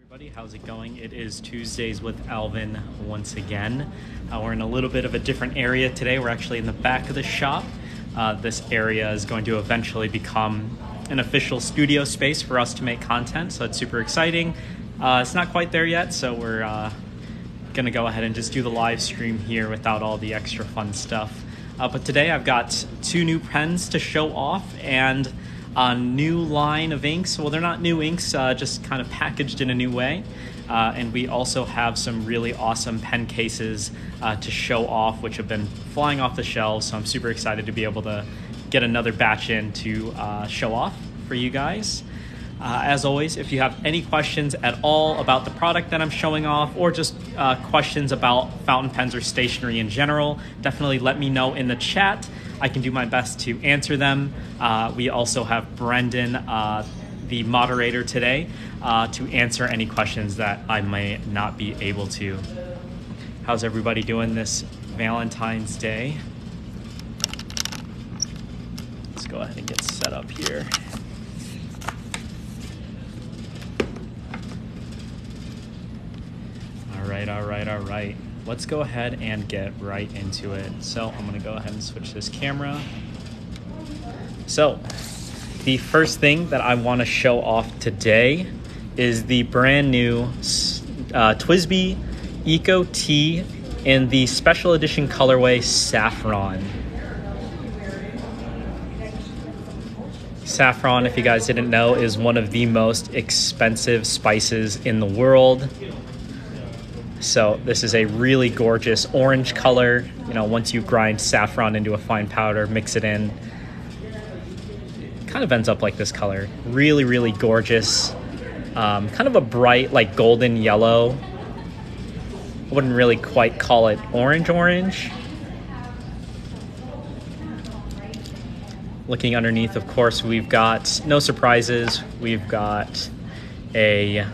Everybody, how's it going? It is Tuesdays with Alvin once again. We're in a little bit of a different area today. We're actually in the back of the shop. This area is going to eventually become an official studio space for us to make content, so it's super exciting. It's not quite there yet, so we're gonna go ahead and just do the live stream here without all the extra fun stuff. But today I've got two new pens to show off and a new line of inks. Well, they're not new inks, just kind of packaged in a new way. And we also have some really awesome pen cases to show off, which have been flying off the shelves. So I'm super excited to be able to get another batch in to show off for you guys. As always, if you have any questions at all about the product that I'm showing off, or just questions about fountain pens or stationery in general, definitely let me know in the chat. I can do my best to answer them. We also have Brendan, the moderator today, to answer any questions that I may not be able to. How's everybody doing this Valentine's Day? Let's go ahead and get set up here. All right. Let's go ahead and get right into it. So I'm gonna go ahead and switch this camera. So the first thing that I wanna show off today is the brand new TWSBI Eco-T in the special edition colorway Saffron. Saffron, if you guys didn't know, is one of the most expensive spices in the world. So this is a really gorgeous orange color. You know, once you grind saffron into a fine powder, mix it in, kind of ends up like this color. Really, really gorgeous. Kind of a bright, like golden yellow. I wouldn't really quite call it orange. Looking underneath, of course, we've got no surprises. We've got a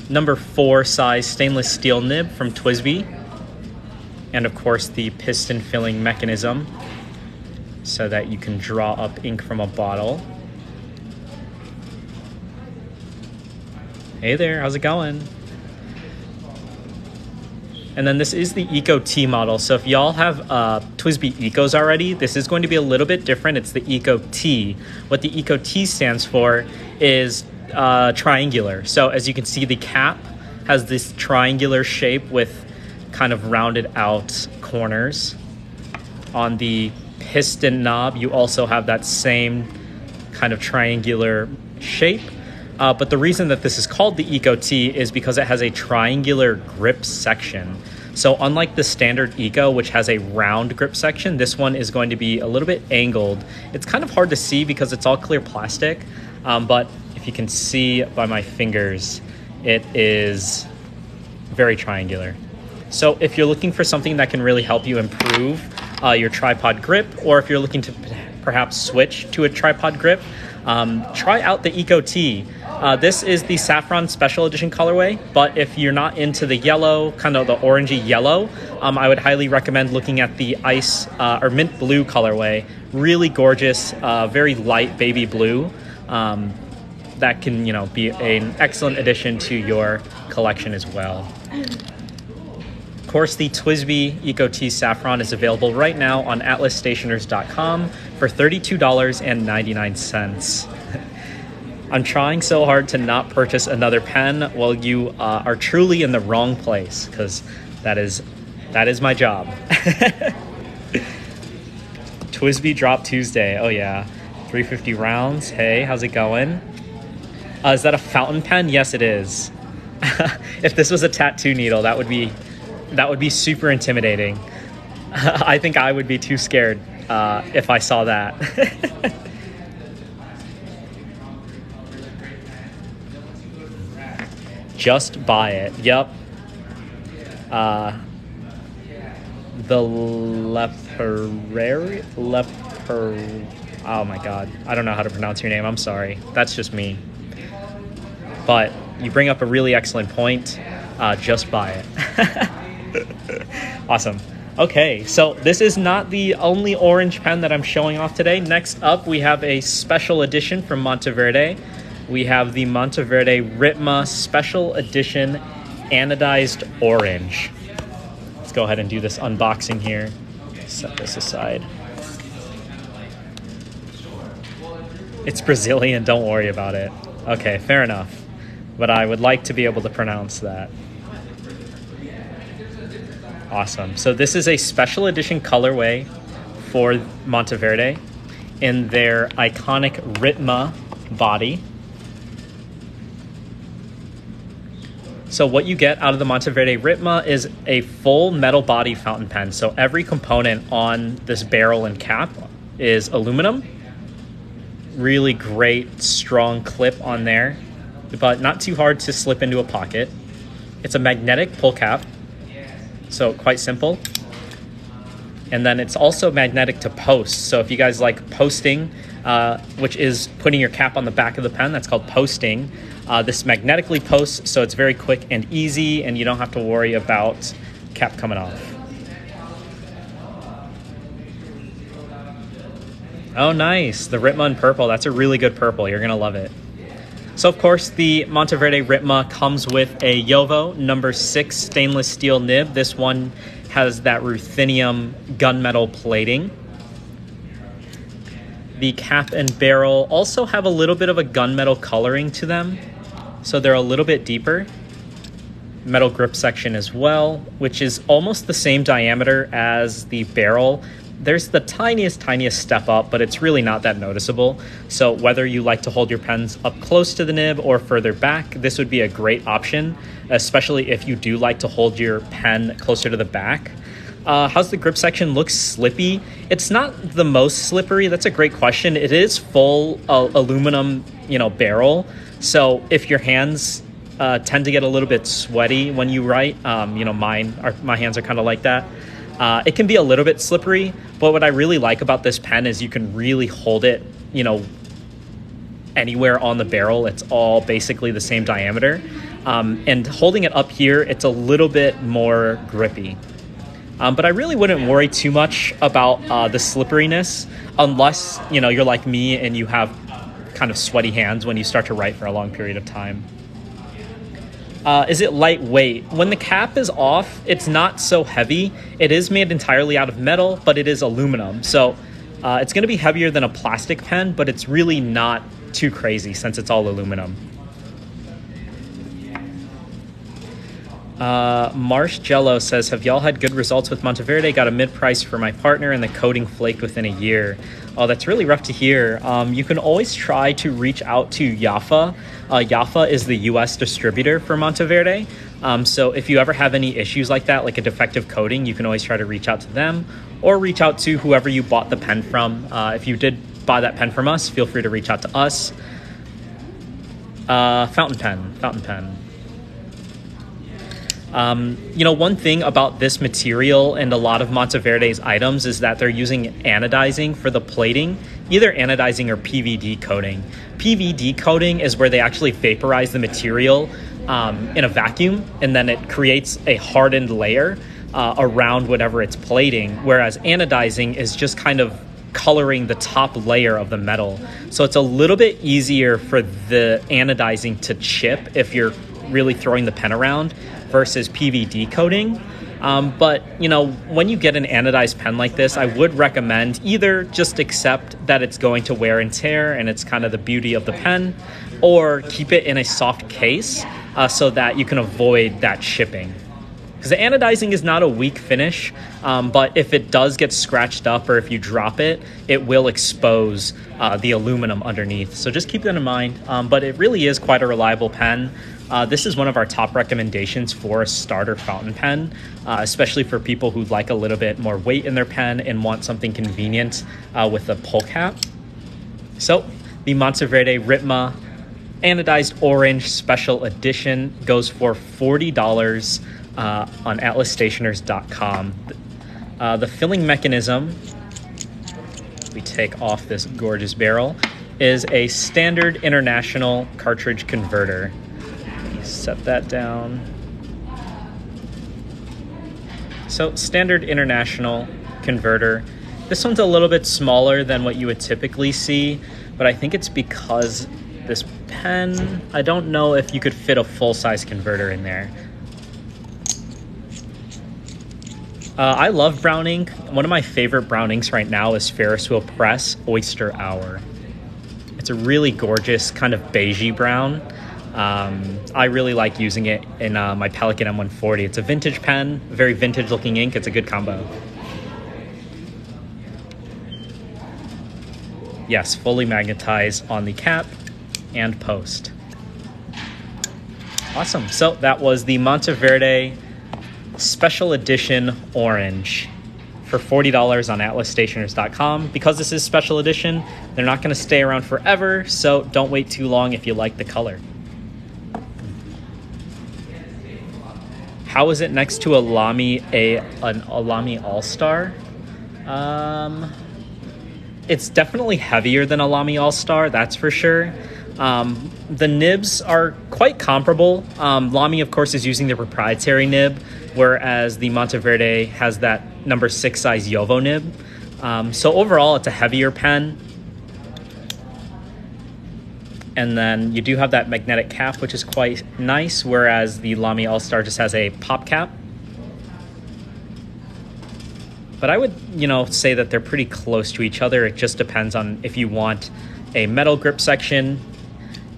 number 4 size stainless steel nib from TWSBI, and of course the piston filling mechanism so that you can draw up ink from a bottle. Hey there, how's it going? And then this is the Eco-T model. So if y'all have TWSBI Ecos already, this is going to be a little bit different. It's the Eco-T. What the Eco-T stands for is triangular. So as you can see, the cap has this triangular shape with kind of rounded out corners. On the piston knob, you also have that same kind of triangular shape. But the reason that this is called the Eco-T is because it has a triangular grip section. So unlike the standard Eco, which has a round grip section, this one is going to be a little bit angled. It's kind of hard to see because it's all clear plastic, but if you can see by my fingers, it is very triangular. So if you're looking for something that can really help you improve your tripod grip, or if you're looking to perhaps switch to a tripod grip, try out the Eco-T. This is the Saffron Special Edition colorway, but if you're not into the yellow, kind of the orangey yellow, I would highly recommend looking at the ice or mint blue colorway. Really gorgeous, very light baby blue. That can, you know, be an excellent addition to your collection as well. Of course, the TWSBI Eco-T Saffron is available right now on atlasstationers.com for $32.99. I'm trying so hard to not purchase another pen. Well, you are truly in the wrong place, because that is my job. TWSBI Drop Tuesday. Oh yeah, 350 rounds. Hey, how's it going? Is that a fountain pen? Yes, it is. If this was a tattoo needle, that would be super intimidating. I think I would be too scared if I saw that. Just buy it. Yep. The oh my god, I don't know how to pronounce your name. I'm sorry. That's just me. But you bring up a really excellent point. Just buy it. Awesome. Okay, so this is not the only orange pen that I'm showing off today. Next up, we have a special edition from Monteverde. we have the Monteverde Ritma Special Edition Anodized Orange. Let's go ahead and do this unboxing here. Set this aside. It's Brazilian, don't worry about it. Okay, fair enough. But I would like to be able to pronounce that. Awesome. So this is a special edition colorway for Monteverde in their iconic Ritma body. So what you get out of the Monteverde Ritma is a full metal body fountain pen. So every component on this barrel and cap is aluminum. Really great, strong clip on there, but not too hard to slip into a pocket. It's a magnetic pull cap, so quite simple. And then it's also magnetic to post. So if you guys like posting, which is putting your cap on the back of the pen, that's called posting. This magnetically posts, so it's very quick and easy, and you don't have to worry about cap coming off. Oh, nice. The Ritma in purple. That's a really good purple. You're going to love it. So, of course, the Monteverde Ritma comes with a Jowo number 6 stainless steel nib. This one has that ruthenium gunmetal plating. The cap and barrel also have a little bit of a gunmetal coloring to them, so they're a little bit deeper. Metal grip section as well, which is almost the same diameter as the barrel. There's the tiniest step up, but it's really not that noticeable. So whether you like to hold your pens up close to the nib or further back, this would be a great option, especially if you do like to hold your pen closer to the back. How's the grip section? Looks slippy. It's not the most slippery. That's a great question. It is full aluminum, barrel. So if your hands tend to get a little bit sweaty when you write, my hands are kind of like that. It can be a little bit slippery, but what I really like about this pen is you can really hold it, anywhere on the barrel. It's all basically the same diameter. And holding it up here, it's a little bit more grippy. But I really wouldn't worry too much about the slipperiness unless, you're like me and you have kind of sweaty hands when you start to write for a long period of time. Is it lightweight? When the cap is off, it's not so heavy. It is made entirely out of metal, but it is aluminum. So it's going to be heavier than a plastic pen, but it's really not too crazy since it's all aluminum. Marsh Jello says, have y'all had good results with Monteverde? Got a mid-price for my partner and the coating flaked within a year. Oh, that's really rough to hear. You can always try to reach out to Jaffa. Jaffa is the US distributor for Monteverde. So if you ever have any issues like that, like a defective coating, you can always try to reach out to them or reach out to whoever you bought the pen from. If you did buy that pen from us, feel free to reach out to us. Fountain pen. One thing about this material and a lot of Monteverde's items is that they're using anodizing for the plating, either anodizing or PVD coating. PVD coating is where they actually vaporize the material in a vacuum, and then it creates a hardened layer around whatever it's plating, whereas anodizing is just kind of coloring the top layer of the metal. So it's a little bit easier for the anodizing to chip if you're really throwing the pen around versus PVD coating. But when you get an anodized pen like this, I would recommend either just accept that it's going to wear and tear and it's kind of the beauty of the pen, or keep it in a soft case so that you can avoid that chipping. Because the anodizing is not a weak finish, but if it does get scratched up or if you drop it, it will expose the aluminum underneath. So just keep that in mind. But it really is quite a reliable pen. This is one of our top recommendations for a starter fountain pen, especially for people who like a little bit more weight in their pen and want something convenient with a pull cap. So the Monteverde Ritma Anodized Orange Special Edition goes for $40 on atlasstationers.com. The filling mechanism, we take off this gorgeous barrel, is a standard international cartridge converter. Set that down. So standard international converter. This one's a little bit smaller than what you would typically see, but I think it's because this pen. I don't know if you could fit a full-size converter in there. I love brown ink. One of my favorite brown inks right now is Ferris Wheel Press Oyster Hour. It's a really gorgeous kind of beigey brown. I really like using it in my Pelikan M140. It's a vintage pen, very vintage looking ink. It's a good combo. Yes, fully magnetized on the cap and post. Awesome. So that was the Monteverde Special Edition Orange for $40 on atlasstationers.com. Because this is special edition, they're not going to stay around forever, so don't wait too long if you like the color. How is it next to a Lamy, an Lamy All-Star? It's definitely heavier than a Lamy All-Star, that's for sure. The nibs are quite comparable. Lamy, of course, is using the proprietary nib, whereas the Monteverde has that number 6 size Yovo nib. So overall, it's a heavier pen. And then you do have that magnetic cap, which is quite nice, whereas the Lamy All-Star just has a pop cap. But I would, say that they're pretty close to each other. It just depends on if you want a metal grip section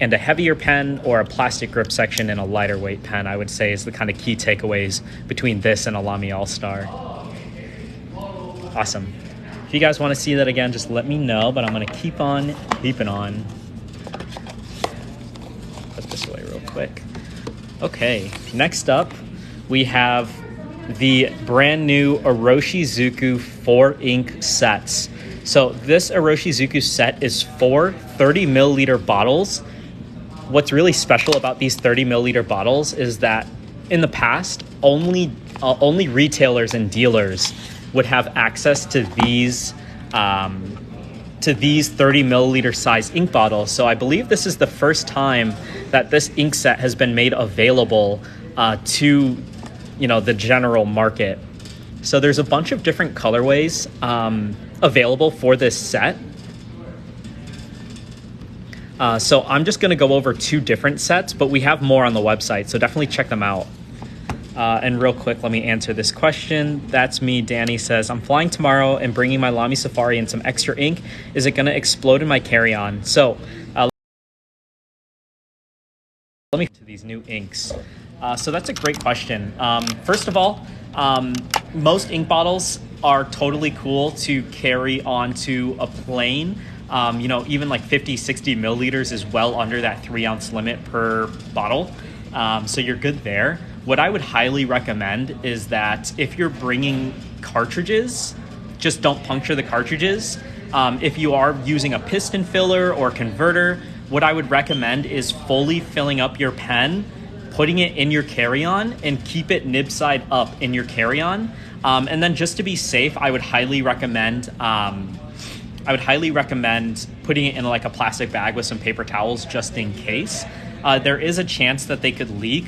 and a heavier pen, or a plastic grip section and a lighter weight pen, I would say is the kind of key takeaways between this and a Lamy All-Star. Awesome. If you guys want to see that again, just let me know, but I'm going to keep on keeping on. Put this away real quick. Okay, next up, we have the brand new Iroshizuku 4-ink sets. So this Iroshizuku set is 4 30 milliliter bottles. What's really special about these 30 milliliter bottles is that in the past, only retailers and dealers would have access to these 30 milliliter size ink bottles. So I believe this is the first time that this ink set has been made available to the general market. So there's a bunch of different colorways available for this set. So I'm just going to go over 2 different sets, but we have more on the website, so definitely check them out. And real quick, let me answer this question. That's me. Danny says, I'm flying tomorrow and bringing my Lamy Safari and some extra ink. Is it going to explode in my carry-on? So let me to these new inks. So that's a great question. First of all, most ink bottles are totally cool to carry onto a plane. Even like 50, 60 milliliters is well under that 3-ounce limit per bottle. So you're good there. What I would highly recommend is that if you're bringing cartridges, just don't puncture the cartridges. If you are using a piston filler or converter, what I would recommend is fully filling up your pen, putting it in your carry-on, and keep it nib side up in your carry-on. And then just to be safe, I would highly recommend putting it in like a plastic bag with some paper towels just in case. There is a chance that they could leak.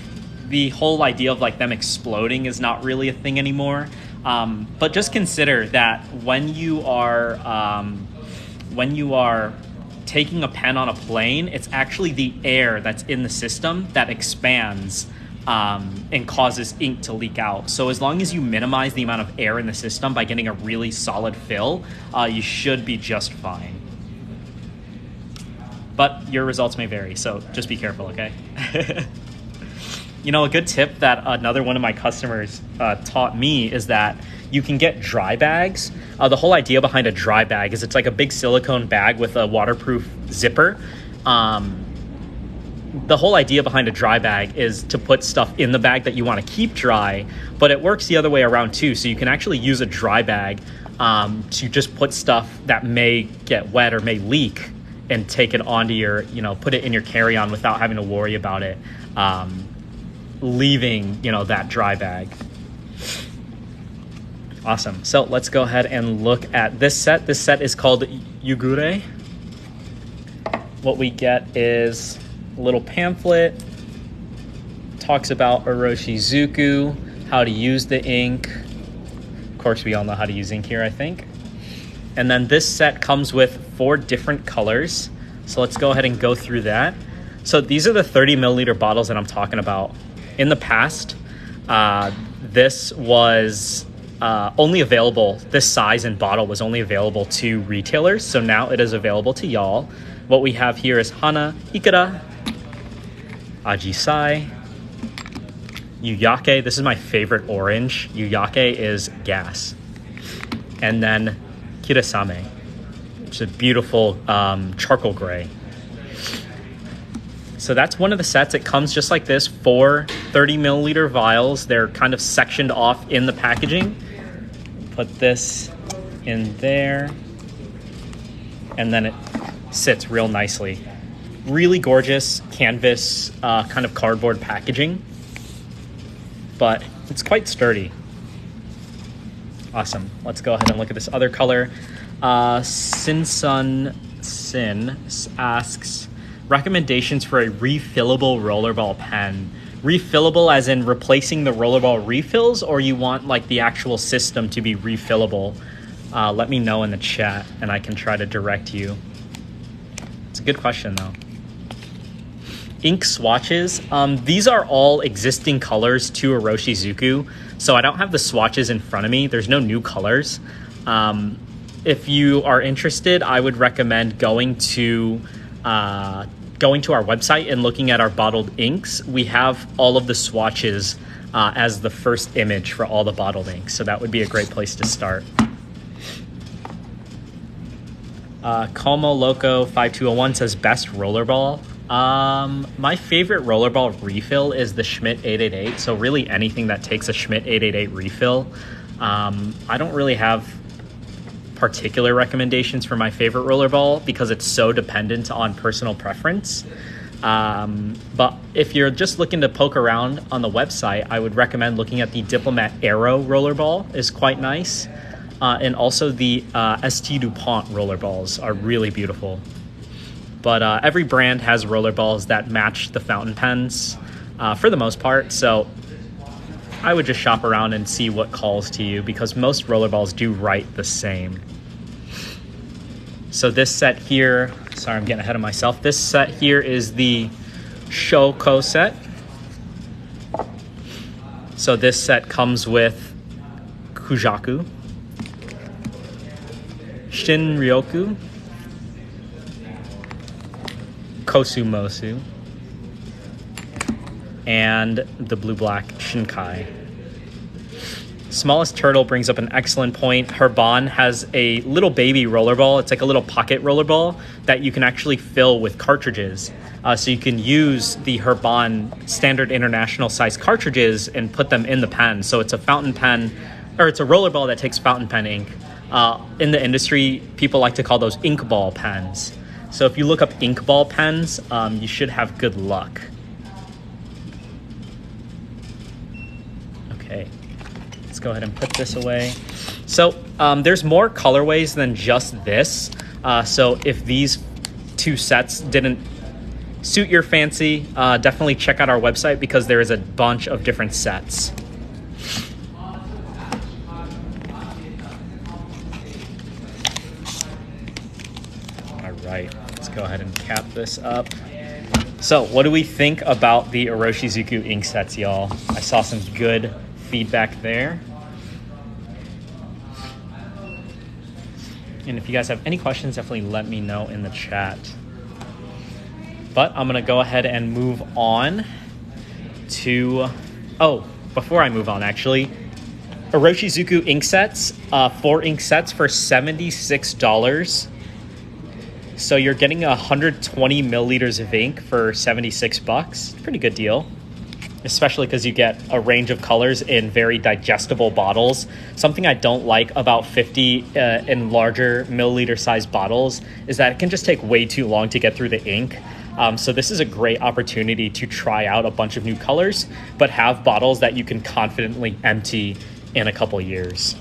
The whole idea of like them exploding is not really a thing anymore. But just consider that when you are taking a pen on a plane, it's actually the air that's in the system that expands and causes ink to leak out. So as long as you minimize the amount of air in the system by getting a really solid fill, you should be just fine. But your results may vary, so just be careful, okay? A good tip that another one of my customers taught me is that you can get dry bags. The whole idea behind a dry bag is it's like a big silicone bag with a waterproof zipper. The whole idea behind a dry bag is to put stuff in the bag that you want to keep dry, but it works the other way around too. So you can actually use a dry bag to just put stuff that may get wet or may leak and take it onto your, put it in your carry-on without having to worry about it leaving, that dry bag. Awesome. So let's go ahead and look at this set. This set is called Yugure. What we get is a little pamphlet, talks about Iroshizuku, how to use the ink. Of course, we all know how to use ink here, I think. And then this set comes with 4 different colors. So let's go ahead and go through that. So these are the 30 milliliter bottles that I'm talking about. In the past, this was only available, this size and bottle was only available to retailers. So now it is available to y'all. What we have here is Hana, Ikura, Ajisai, Yuyake. This is my favorite orange. Yuyake is gas. And then Kirasame, which is a beautiful charcoal gray. So that's one of the sets. It comes just like this, 4 30 milliliter vials. They're kind of sectioned off in the packaging. Put this in there, and then it sits real nicely. Really gorgeous canvas kind of cardboard packaging, but it's quite sturdy. Awesome. Let's go ahead and look at this other color. Sinsun Sin asks, recommendations for a refillable rollerball pen. Refillable as in replacing the rollerball refills, or you want like the actual system to be refillable? Let me know in the chat and I can try to direct you. It's a good question though. Ink swatches. These are all existing colors to Iroshizuku, so I don't have the swatches in front of me. There's no new colors. If you are interested, I would recommend going to our website and looking at our bottled inks. We have all of the swatches as the first image for all the bottled inks, so that would be a great place to start. Como Loco 5201 says best rollerball. My favorite rollerball refill is the Schmidt 888. So really anything that takes a Schmidt 888 refill. I don't really have particular recommendations for my favorite rollerball because it's so dependent on personal preference. But if you're just looking to poke around on the website, I would recommend looking at the Diplomat Aero rollerball. Is quite nice. And also the ST DuPont rollerballs are really beautiful. But every brand has rollerballs that match the fountain pens for the most part. So I would just shop around and see what calls to you because most rollerballs do write the same. So this set here, sorry, I'm getting ahead of myself. This set here is the Shoko set. So this set comes with Kujaku, Shinryoku, Kosumosu, and the blue-black Shinkai. Smallest Turtle brings up an excellent point. Herban has a little baby rollerball. It's like a little pocket rollerball that you can actually fill with cartridges. So you can use the Herban standard international size cartridges and put them in the pen. So it's a fountain pen, or it's a rollerball that takes fountain pen ink. In the industry, people like to call those ink ball pens. So if you look up ink ball pens, you should have good luck. Okay, let's go ahead and put this away. So there's more colorways than just this. So if these two sets didn't suit your fancy, definitely check out our website because there is a bunch of different sets. Right, let's go ahead and cap this up. So what do we think about the Iroshizuku ink sets, y'all? I saw some good feedback there. And if you guys have any questions, definitely let me know in the chat. But I'm gonna go ahead and move on to, before I move on actually, Iroshizuku ink sets, 4 ink sets for $76. So you're getting 120 milliliters of ink for $76. Pretty good deal, especially because you get a range of colors in very digestible bottles. Something I don't like about 50 and larger milliliter size bottles is that it can just take way too long to get through the ink. So this is a great opportunity to try out a bunch of new colors, but have bottles that you can confidently empty in a couple years.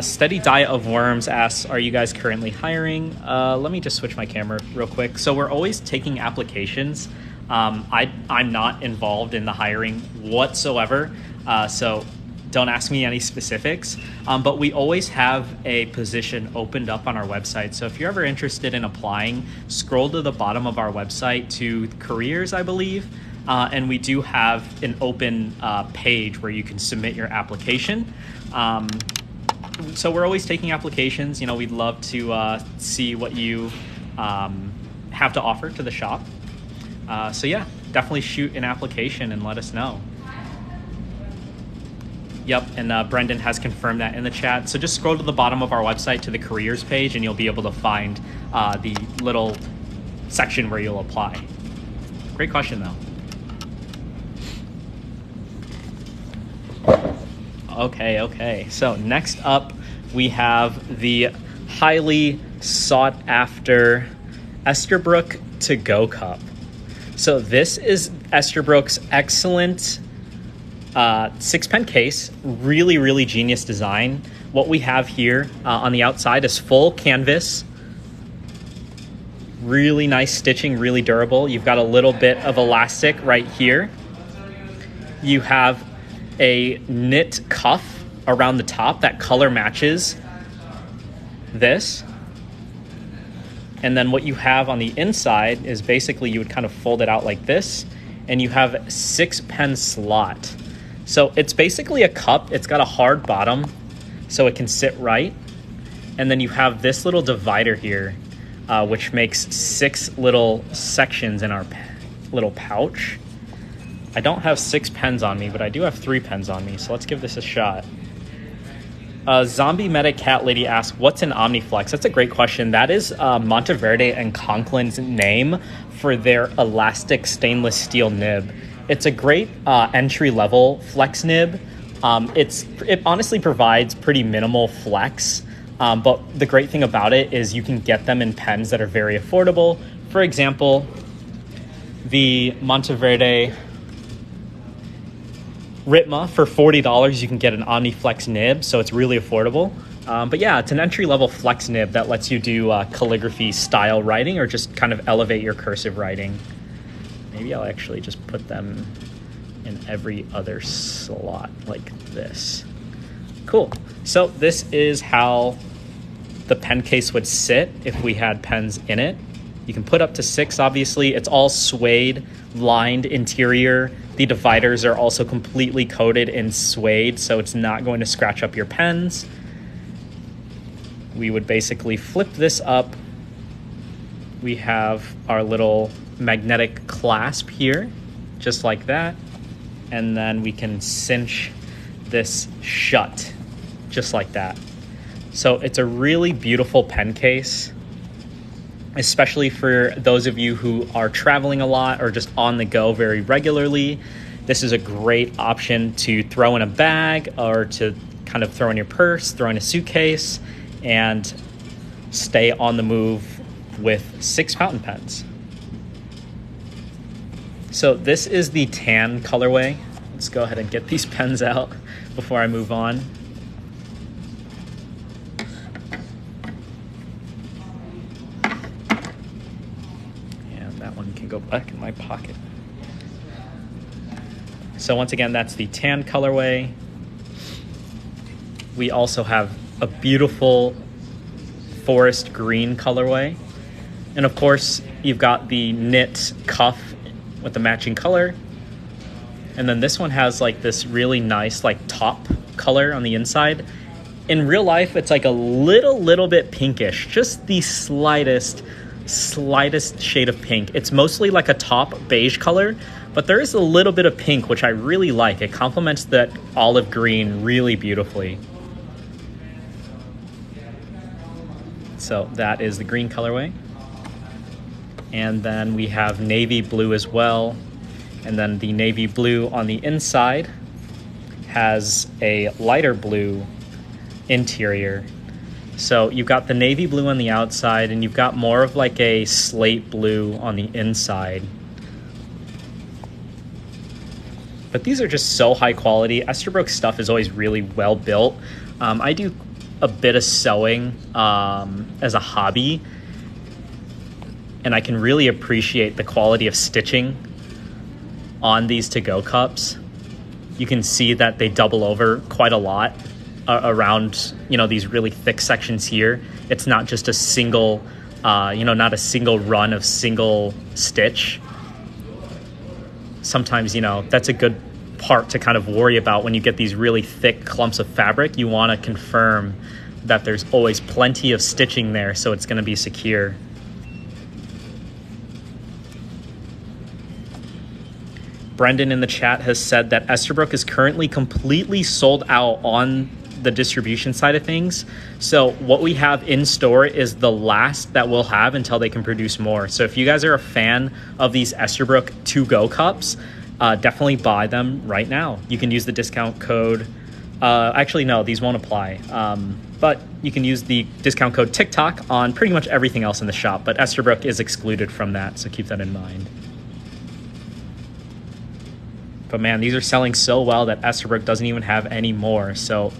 Steady Diet of Worms asks, are you guys currently hiring? Let me just switch my camera real quick. So we're always taking applications. I'm not involved in the hiring whatsoever. So don't ask me any specifics, but we always have a position opened up on our website. So if you're ever interested in applying, scroll to the bottom of our website to careers, I believe, and we do have an open page where you can submit your application. So we're always taking applications. We'd love to see what you have to offer to the shop. So yeah, definitely shoot an application and let us know. Yep, and Brendan has confirmed that in the chat. So just scroll to the bottom of our website to the careers page and you'll be able to find the little section where you'll apply. Great question though. Okay. So next up we have the highly sought after Esterbrook 2GO cup. So this is Esterbrook's excellent 6-pen case, really genius design. What we have here on the outside is full canvas, really nice stitching, really durable. You've got a little bit of elastic right here. You have a knit cuff around the top that color matches this. And then what you have on the inside is basically you would kind of fold it out like this, and you have 6-pen slot. So it's basically a cup. It's got a hard bottom so it can sit right. And then you have this little divider here, which makes 6 little sections in our little pouch. I don't have 6 pens on me, but I do have 3 pens on me. So let's give this a shot. Zombie Meta Cat Lady asks, what's an Omniflex? That's a great question. That is Monteverde and Conklin's name for their elastic stainless steel nib. It's a great entry-level flex nib. It honestly provides pretty minimal flex, but the great thing about it is you can get them in pens that are very affordable. For example, the Monteverde Ritma, for $40, you can get an Omniflex nib, so it's really affordable. But yeah, it's an entry-level flex nib that lets you do calligraphy style writing or just kind of elevate your cursive writing. Maybe I'll actually just put them in every other slot like this. Cool. So this is how the pen case would sit if we had pens in it. You can put up to 6, obviously. It's all suede, lined interior. The dividers are also completely coated in suede, so it's not going to scratch up your pens. We would basically flip this up. We have our little magnetic clasp here, just like that. And then we can cinch this shut, just like that. So it's a really beautiful pen case, especially for those of you who are traveling a lot or just on the go very regularly. This is a great option to throw in a bag or to kind of throw in your purse, throw in a suitcase, and stay on the move with 6 fountain pens. So this is the tan colorway. Let's go ahead and get these pens out before I move on. And that one can go back in my pocket. So once again, that's the tan colorway. We also have a beautiful forest green colorway. And of course, you've got the knit cuff with the matching color. And then this one has like this really nice like top color on the inside. In real life, it's like a little bit pinkish, just the slightest shade of pink. It's mostly like a top beige color, but there is a little bit of pink, which I really like. It complements that olive green really beautifully. So that is the green colorway. And then we have navy blue as well. And then the navy blue on the inside has a lighter blue interior. So you've got the navy blue on the outside and you've got more of like a slate blue on the inside. But these are just so high quality. Esterbrook stuff is always really well built. I do a bit of sewing as a hobby, and I can really appreciate the quality of stitching on these to-go cups. you can see that they double over quite a lot around, these really thick sections here. It's not just a single, not a single run of single stitch. Sometimes, that's a good part to kind of worry about when you get these really thick clumps of fabric. You want to confirm that there's always plenty of stitching there, so it's going to be secure. Brendan in the chat has said that Esterbrook is currently completely sold out on the distribution side of things. So what we have in store is the last that we'll have until they can produce more. So if you guys are a fan of these Esterbrook 2GO cups, definitely buy them right now. You can use the discount code. Actually, no, these won't apply. But you can use the discount code TikTok on pretty much everything else in the shop. But Esterbrook is excluded from that, so keep that in mind. But man, these are selling so well that Esterbrook doesn't even have any more. So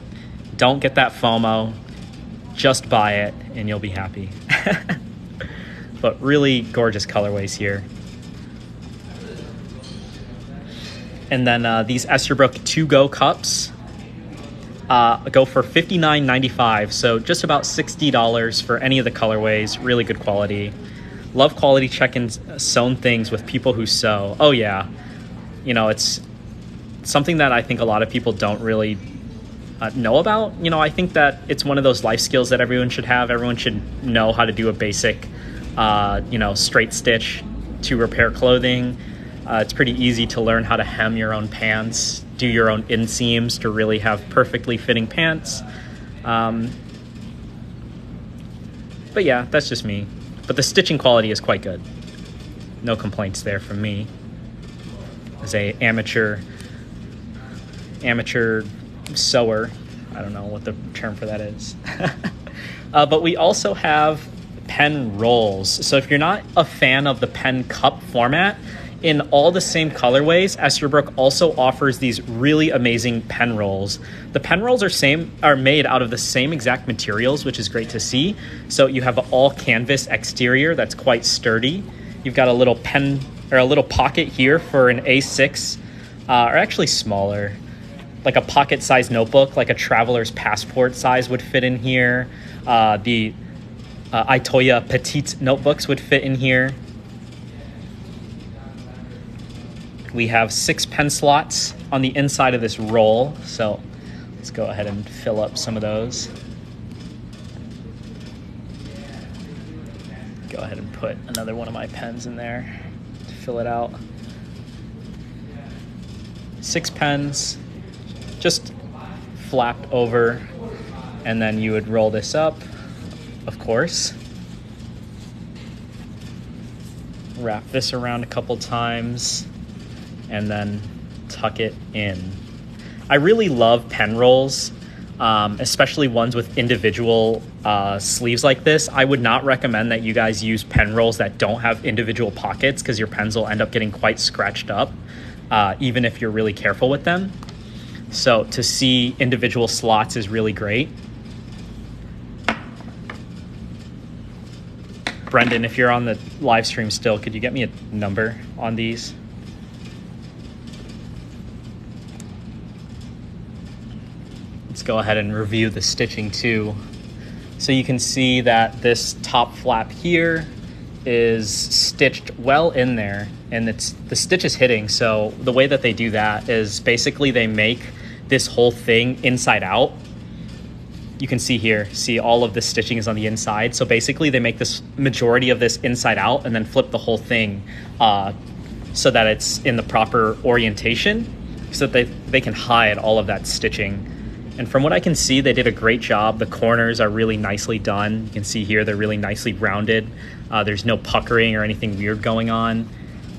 don't get that FOMO. Just buy it and you'll be happy. But really gorgeous colorways here. And then these Esterbrook 2GO cups go for $59.95. So just about $60 for any of the colorways. Really good quality. Love quality checking sewn things with people who sew. Oh yeah. It's something that I think a lot of people don't really know about. I think that it's one of those life skills that everyone should have. Everyone should know how to do a basic, straight stitch to repair clothing. It's pretty easy to learn how to hem your own pants, do your own inseams to really have perfectly fitting pants. But yeah, that's just me. But the stitching quality is quite good. No complaints there from me. As a amateur sewer. I don't know what the term for that is. But we also have pen rolls. So if you're not a fan of the pen cup format, in all the same colorways, Esterbrook also offers these really amazing pen rolls. The pen rolls are made out of the same exact materials, which is great to see. So you have an all canvas exterior that's quite sturdy. You've got a little pen or a little pocket here for an A6, or actually smaller, like a pocket-sized notebook, like a traveler's passport size would fit in here. The Itoya Petite notebooks would fit in here. We have 6 pen slots on the inside of this roll, so let's go ahead and fill up some of those. Go ahead and put another one of my pens in there. Fill it out. 6 pens, just flapped over, and then you would roll this up, of course. Wrap this around a couple times, and then tuck it in. I really love pen rolls, especially ones with individual sleeves like this. I would not recommend that you guys use pen rolls that don't have individual pockets, because your pens will end up getting quite scratched up, even if you're really careful with them. So to see individual slots is really great. Brendan, if you're on the live stream still, could you get me a number on these? Let's go ahead and review the stitching too. So you can see that this top flap here is stitched well in there, and the stitch is hitting. So the way that they do that is basically they make this whole thing inside out. You can see here, see all of the stitching is on the inside. So basically they make this majority of this inside out and then flip the whole thing so that it's in the proper orientation, so that they can hide all of that stitching. And from what I can see, they did a great job. The corners are really nicely done. You can see here they're really nicely rounded. There's no puckering or anything weird going on.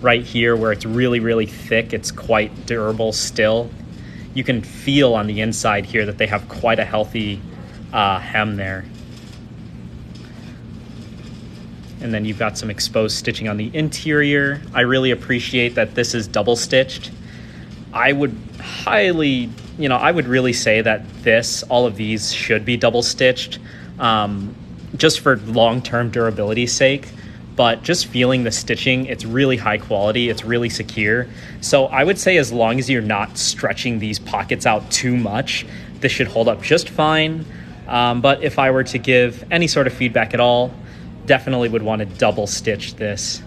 Right here where it's really, really thick, it's quite durable still. You can feel on the inside here that they have quite a healthy hem there. And then you've got some exposed stitching on the interior. I really appreciate that this is double stitched. I would highly, I would really say that all of these should be double stitched, just for long-term durability's sake. but just feeling the stitching, it's really high quality, it's really secure. So I would say as long as you're not stretching these pockets out too much, this should hold up just fine. But if I were to give any sort of feedback at all, definitely would want to double stitch this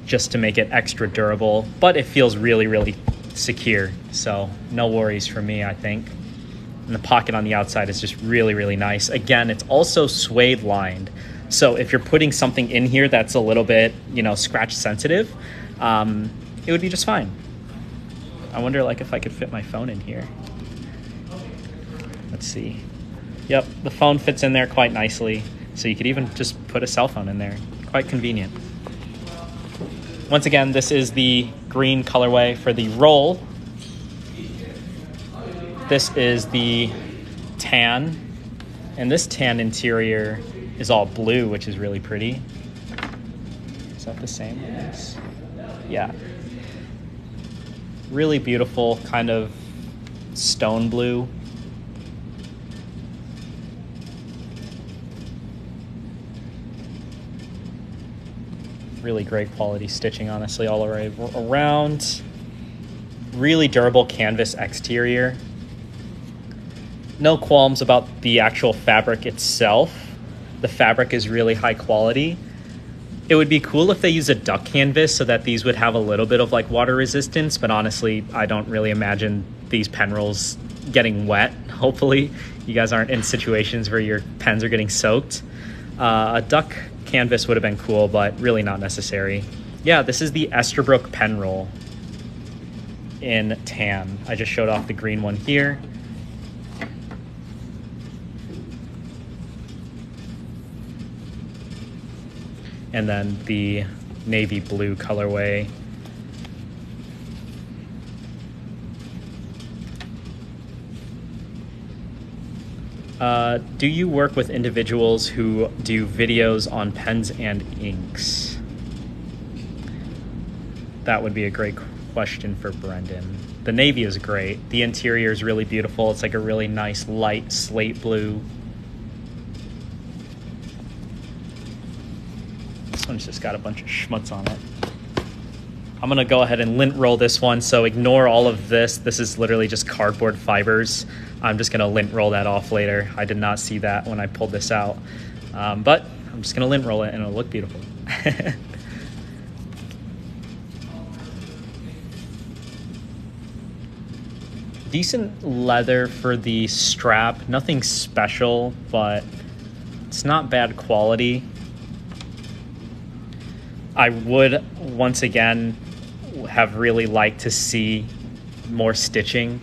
just to make it extra durable, but it feels really, really secure. So no worries for me, I think. And the pocket on the outside is just really, really nice. Again, it's also suede lined. So if you're putting something in here that's a little bit, you know, scratch sensitive, it would be just fine. I wonder like if I could fit my phone in here. Let's see. Yep, the phone fits in there quite nicely. So you could even just put a cell phone in there. Quite convenient. Once again, this is the green colorway for the roll. This is the tan. And this tan interior is all blue, which is really pretty. Is that the same? Yes. Yeah. Really beautiful, kind of stone blue. Really great quality stitching, honestly, all around. Really durable canvas exterior. No qualms about the actual fabric itself. The fabric is really high quality. It would be cool if they use a duck canvas so that these would have a little bit of like water resistance, but honestly, I don't really imagine these pen rolls getting wet. Hopefully, you guys aren't in situations where your pens are getting soaked. A duck canvas would have been cool, but really not necessary. Yeah, this is the Esterbrook Pen Roll in tan. I just showed off the green one here. And then the navy blue colorway. Do you work with individuals who do videos on pens and inks? That would be a great question for Brendan. The navy is great. The interior is really beautiful. It's like a really nice light slate blue. This one's just got a bunch of schmutz on it. I'm gonna go ahead and lint roll this one, so ignore all of this. This is literally just cardboard fibers. I'm just gonna lint roll that off later. I did not see that when I pulled this out. But I'm just gonna lint roll it and it'll look beautiful. Decent leather for the strap. Nothing special, but it's not bad quality. I would, once again, have really liked to see more stitching.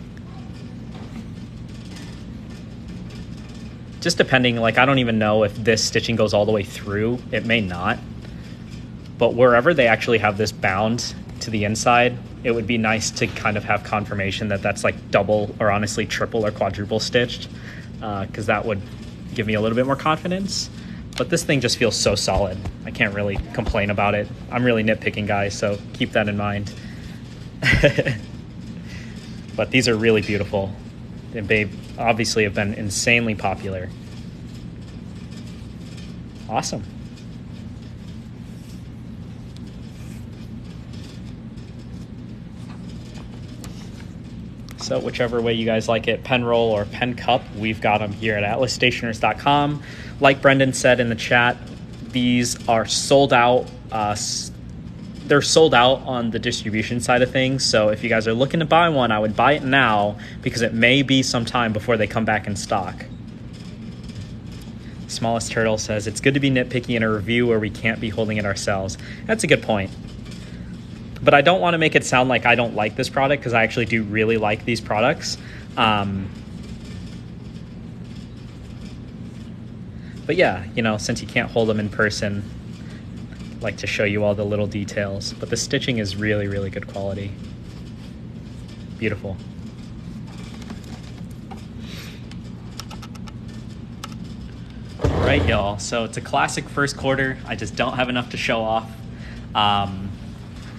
Just depending, like, I don't even know if this stitching goes all the way through. It may not. But wherever they actually have this bound to the inside, it would be nice to kind of have confirmation that that's like double or honestly triple or quadruple stitched, because that would give me a little bit more confidence. But this thing just feels so solid. I can't really complain about it. I'm really nitpicking, guys, so keep that in mind. But these are really beautiful. They obviously have been insanely popular. Awesome. So whichever way you guys like it, pen roll or pen cup, we've got them here at atlasstationers.com. Like Brendan said in the chat, these are sold out. They're sold out on the distribution side of things. So if you guys are looking to buy one, I would buy it now because it may be some time before they come back in stock. Smallest Turtle says, it's good to be nitpicky in a review where we can't be holding it ourselves. That's a good point. But I don't want to make it sound like I don't like this product, because I actually do really like these products. But yeah, you know, since you can't hold them in person, I'd like to show you all the little details. But the stitching is really, really good quality. Beautiful. All right, y'all. So it's a classic first quarter. I just don't have enough to show off.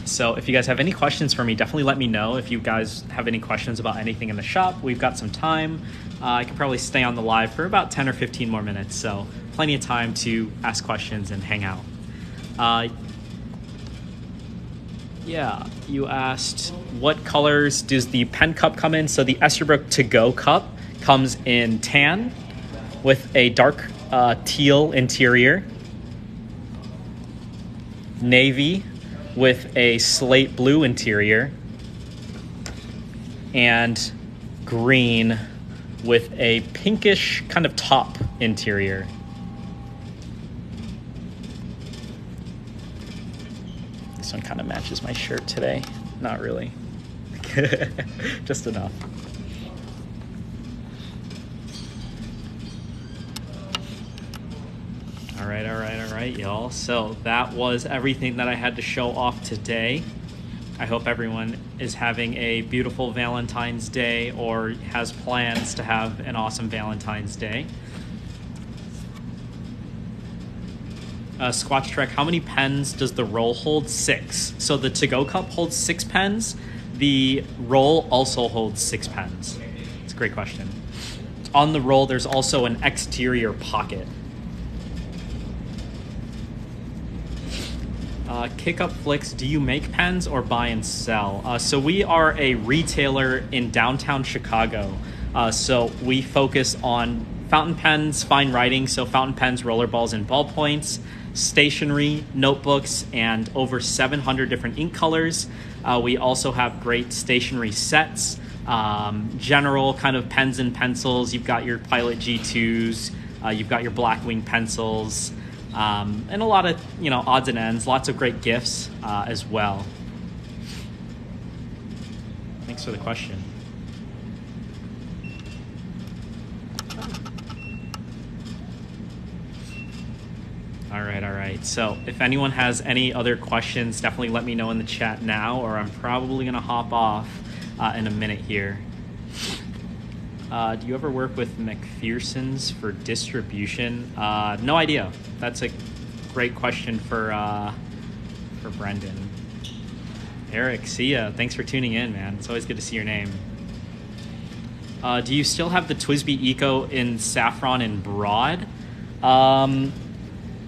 So if you guys have any questions for me, definitely let me know. If you guys have any questions about anything in the shop, we've got some time. I could probably stay on the live for about 10 or 15 more minutes. So plenty of time to ask questions and hang out. Yeah, you asked what colors does the pen cup come in? So the Esterbrook 2GO cup comes in tan with a dark teal interior, navy with a slate blue interior, and green with a pinkish kind of top interior. This one kind of matches my shirt today. Not really. Just enough. All right, y'all. So that was everything that I had to show off today. I hope everyone is having a beautiful Valentine's Day or has plans to have an awesome Valentine's Day. Squatch Trek, how many pens does the roll hold? 6. So the to-go cup holds 6 pens. The roll also holds 6 pens. It's a great question. On the roll, there's also an exterior pocket. Kick Up Flicks, do you make pens or buy and sell? So we are a retailer in downtown Chicago. So we focus on fountain pens, fine writing, so fountain pens, roller balls, and ballpoints, stationery, notebooks, and over 700 different ink colors. We also have great stationery sets, general kind of pens and pencils. You've got your Pilot G2s, you've got your Blackwing pencils, and a lot of, odds and ends, lots of great gifts as well. Thanks for the question. All right. So if anyone has any other questions, definitely let me know in the chat now, or I'm probably going to hop off in a minute here. Do you ever work with McPherson's for distribution? No idea. That's a great question for Brendan. Eric, see ya. Thanks for tuning in, man. It's always good to see your name. Do you still have the TWSBI Eco in Saffron and Broad?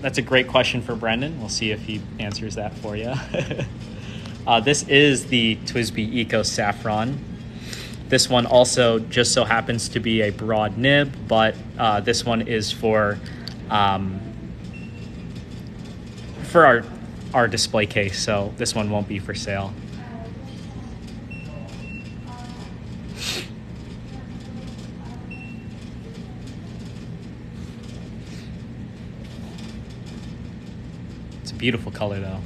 That's a great question for Brendan. We'll see if he answers that for you. This is the TWSBI Eco Saffron. This one also just so happens to be a broad nib, but this one is for our display case, so this one won't be for sale. It's a beautiful color though.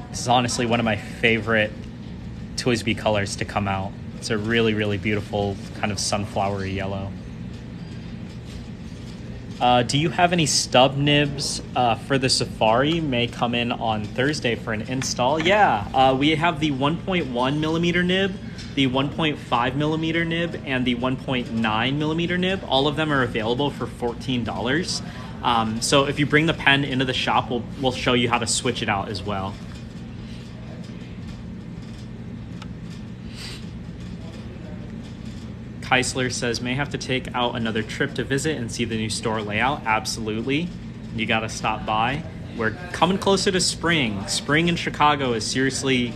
This is honestly one of my favorite TWSBI colors to come out. It's a really, really beautiful kind of sunflowery yellow. Do you have any stub nibs for the Safari? May come in on Thursday for an install. Yeah, we have the 1.1 millimeter nib, the 1.5 millimeter nib, and the 1.9 millimeter nib. All of them are available for $14. So if you bring the pen into the shop, we'll show you how to switch it out as well. Keisler says, may have to take out another trip to visit and see the new store layout. Absolutely. You got to stop by. We're coming closer to spring. Spring in Chicago is seriously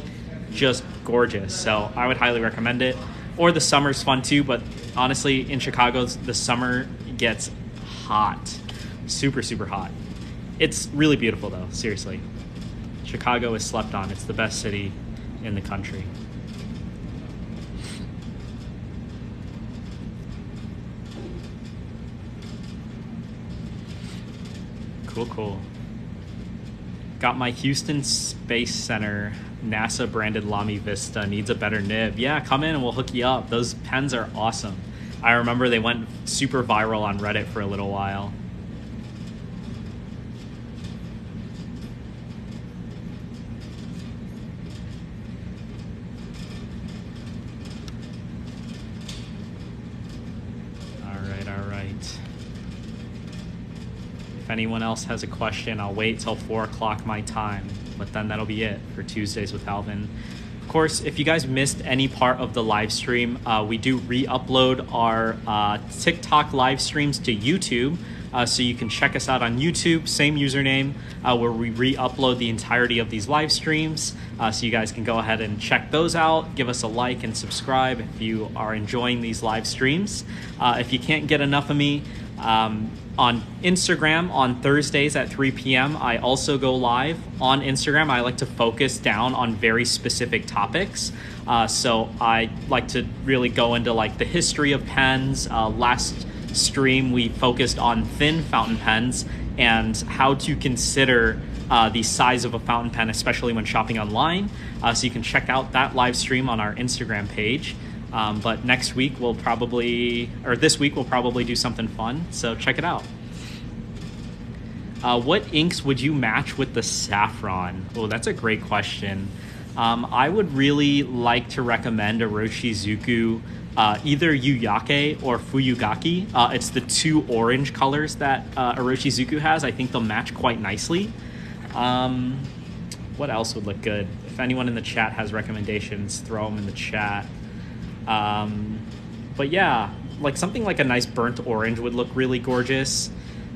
just gorgeous. So I would highly recommend it. Or the summer's fun too, but honestly, in Chicago, the summer gets hot. Super, super hot. It's really beautiful though, seriously. Chicago is slept on. It's the best city in the country. Cool. Got my Houston Space Center NASA branded Lamy Vista, needs a better nib. Yeah, come in and we'll hook you up. Those pens are awesome. I remember they went super viral on Reddit for a little while. All right. If anyone else has a question, I'll wait till 4 o'clock my time, but then that'll be it for Tuesdays with Alvin. Of course, if you guys missed any part of the live stream, we do re-upload our TikTok live streams to YouTube. So you can check us out on YouTube, same username, where we re-upload the entirety of these live streams. So you guys can go ahead and check those out. Give us a like and subscribe if you are enjoying these live streams. If you can't get enough of me, on Instagram on Thursdays at 3 p.m. I also go live on Instagram. I like to focus down on very specific topics. So I like to really go into like the history of pens. Last stream we focused on thin fountain pens and how to consider the size of a fountain pen, especially when shopping online. So you can check out that live stream on our Instagram page. But next week we'll probably, or this week we'll probably do something fun, so check it out. What inks would you match with the Saffron? Oh, that's a great question. I would really like to recommend Iroshizuku, either Yuyake or Fuyugaki. It's the two orange colors that Iroshizuku has. I think they'll match quite nicely. What else would look good? If anyone in the chat has recommendations, throw them in the chat. But yeah, like something like a nice burnt orange would look really gorgeous.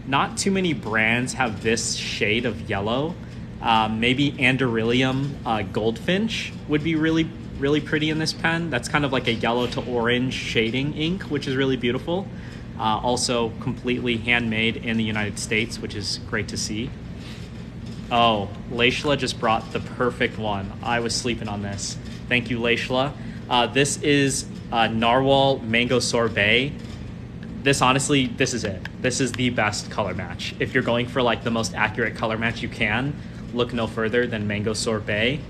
Not too many brands have this shade of yellow. Maybe Anderillium Goldfinch would be really, really pretty in this pen. That's kind of like a yellow to orange shading ink, which is really beautiful. Also completely handmade in the United States, which is great to see. Oh, Leishla just brought the perfect one. I was sleeping on this. Thank you, Leishla. This is Narwhal Mango Sorbet. This honestly, this is it. This is the best color match. If you're going for like the most accurate color match you can, look no further than Mango Sorbet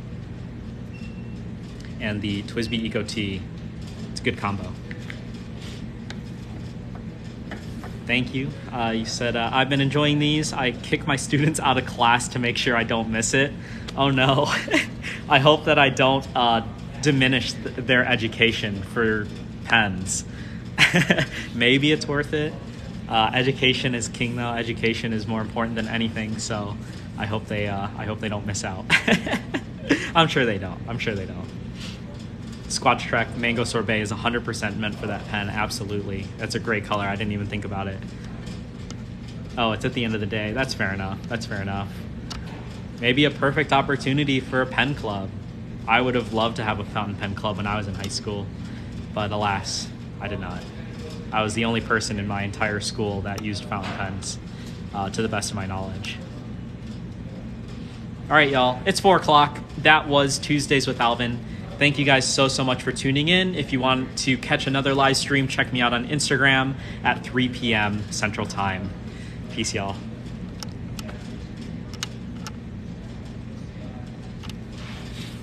and the TWSBI Eco-T. It's a good combo. Thank you. You said, I've been enjoying these. I kick my students out of class to make sure I don't miss it. Oh no. I hope that I don't diminish their education for pens. Maybe it's worth it. Education is king though. Education is more important than anything, so I hope they don't miss out. I'm sure they don't. Squatch Trek Mango Sorbet is 100% meant for that pen. Absolutely. That's a great color. I didn't even think about it. Oh, it's at the end of the day. That's fair enough. Maybe a perfect opportunity for a pen club. I would have loved to have a fountain pen club when I was in high school, but alas, I did not. I was the only person in my entire school that used fountain pens, to the best of my knowledge. All right, y'all, it's 4 o'clock. That was Tuesdays with Alvin. Thank you guys so much for tuning in. If you want to catch another live stream, check me out on Instagram at 3 p.m. Central Time. Peace, y'all.